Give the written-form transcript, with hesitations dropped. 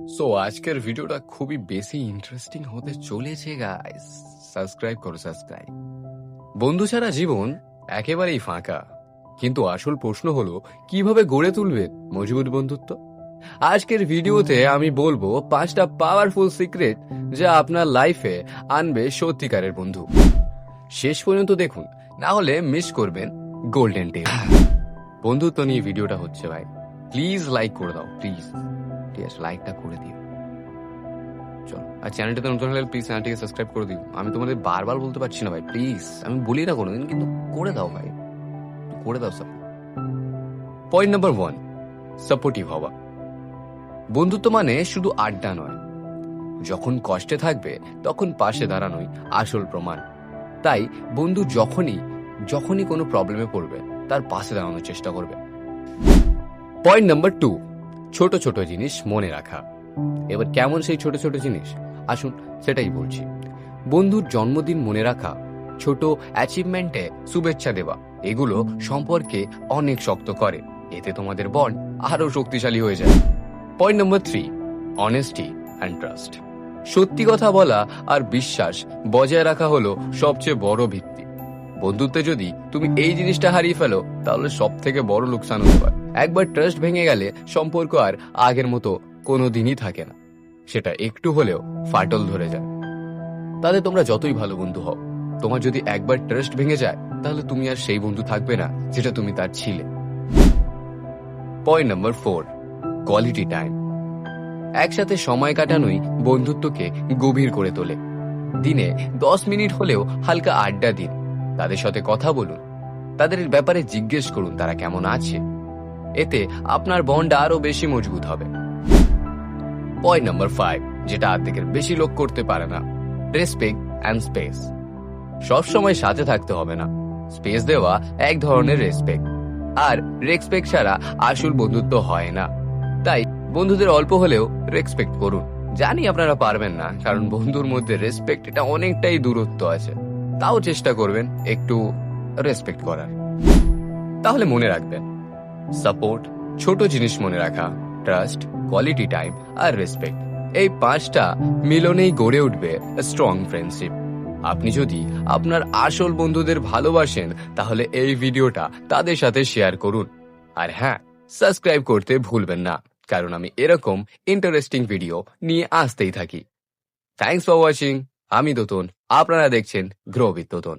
So আজকের ভিডিওটা খুবই বেশি ইন্টারেস্টিং হতে চলেছে গাইস। সাবস্ক্রাইব করো, সাবস্ক্রাইব। বন্ধু ছাড়া জীবন একেবারেই ফাঁকা, কিন্তু আসল প্রশ্ন হলো কিভাবে গড়ে তুলবে মজবুত বন্ধুত্ব। আজকের ভিডিওতে আমি বলবো 5টা পাওয়ারফুল সিক্রেট যা আপনার লাইফে আনবে সত্যিকারের বন্ধু। শেষ পর্যন্ত দেখুন, না হলে মিস করবেন গোল্ডেন টিপ। বন্ধুত্ব নিয়ে ভিডিওটা হচ্ছে ভাই, প্লিজ লাইক করে দাও, প্লিজ। ঠিক আছে, লাইকটা করে দিও। চলো, আর চ্যানেলটাতে নতুন হলে প্লিজ চ্যানেলটিকে সাবস্ক্রাইব করে দিও। আমি তোমাদের বারবার বলতে পারছি না ভাই, প্লিজ। আমি বলি না কোনোদিন, কিন্তু করে দাও ভাই, করে দাও সাপোর্ট। পয়েন্ট নাম্বার 1, সাপোর্টিভ হওয়া। বন্ধুত্ব মানে শুধু আড্ডা নয়, যখন কষ্টে থাকবে তখন পাশে দাঁড়ানোই আসল প্রমাণ। তাই বন্ধু যখনই কোনো প্রবলেমে পড়বে তার পাশে দাঁড়ানোর চেষ্টা করবে। পয়েন্ট নাম্বার 2, ছোট ছোট জিনিস মনে রাখা। এবার কেমন সেই ছোট ছোট জিনিস, আসুন সেটাই বলছি। বন্ধুর জন্মদিন মনে রাখা, ছোট অ্যাচিভমেন্টে শুভেচ্ছা দেওয়া, এগুলো সম্পর্কে অনেক শক্ত করে। এতে তোমাদের বন্ড আরো শক্তিশালী হয়ে যায়। Point number 3, honesty and trust. সত্যি কথা বলা আর বিশ্বাস বজায় রাখা হলো সবচেয়ে বড় ভিত্তি। বন্ধুত্বে যদি তুমি এই জিনিসটা হারিয়ে ফেলো, তাহলে সব থেকে বড় লোকসান হতে পারে। একবার ট্রাস্ট ভেঙে গেলে সম্পর্ক আর আগের মতো কোনো দিনই থাকে না, সেটা একটু হলেও ফাটল ধরে যায়। তাহলে তোমরা যতই ভালো বন্ধু হও, তোমার যদি একবার ট্রাস্ট ভেঙে যায়, তাহলে তুমি আর সেই বন্ধু থাকবে না যেটা তুমি তার ছিলে। Point number 4, quality time. একসাথে সময় কাটানোই বন্ধুত্বকে গভীর করে তোলে। দিনে 10 মিনিট হলেও হালকা আড্ডা দিন, তাদের সাথে কথা বলুন, তাদের ব্যাপারে জিজ্ঞেস করুন তারা কেমন আছে। এতে আপনার বন্ড আরো বেশি মজবুত হবে। পয়েন্ট নাম্বার 5, যেটা অর্ধেকের বেশি লোক করতে পারে না, রেসপেক্ট অ্যান্ড স্পেস। সবসময় সাথে থাকতে হবে না, স্পেস দেওয়া এক ধরনের রেসপেক্ট। আর রেসপেক্ট ছাড়া আসল বন্ধুত্ব হয় না। তাই বন্ধুদের অল্প হলেও রেসপেক্ট করুন। জানি আপনারা পারবেন না, কারণ বন্ধুর মধ্যে রেসপেক্ট এটা অনেকটাই দূরত্ব আছে। তাও চেষ্টা করবেন একটু রেসপেক্ট করার। তাহলে মনে রাখবেন, সাপোর্ট, ছোট জিনিস মনে রাখা, ট্রাস্ট, কোয়ালিটি টাইম আর রেসপেক্ট, এই 5টা মিলনেই গড়ে উঠবে স্ট্রং ফ্রেন্ডশিপ। আপনি যদি আপনার আসল বন্ধুদের ভালোবাসেন, তাহলে এই ভিডিওটা তাদের সাথে শেয়ার করুন। আর হ্যাঁ, সাবস্ক্রাইব করতে ভুলবেন না, কারণ আমি এরকম ইন্টারেস্টিং ভিডিও নিয়ে আসতেই থাকি। Thanks for watching. আমি দোতন, আপনারা দেখছেন গ্রো উইথ দোতন।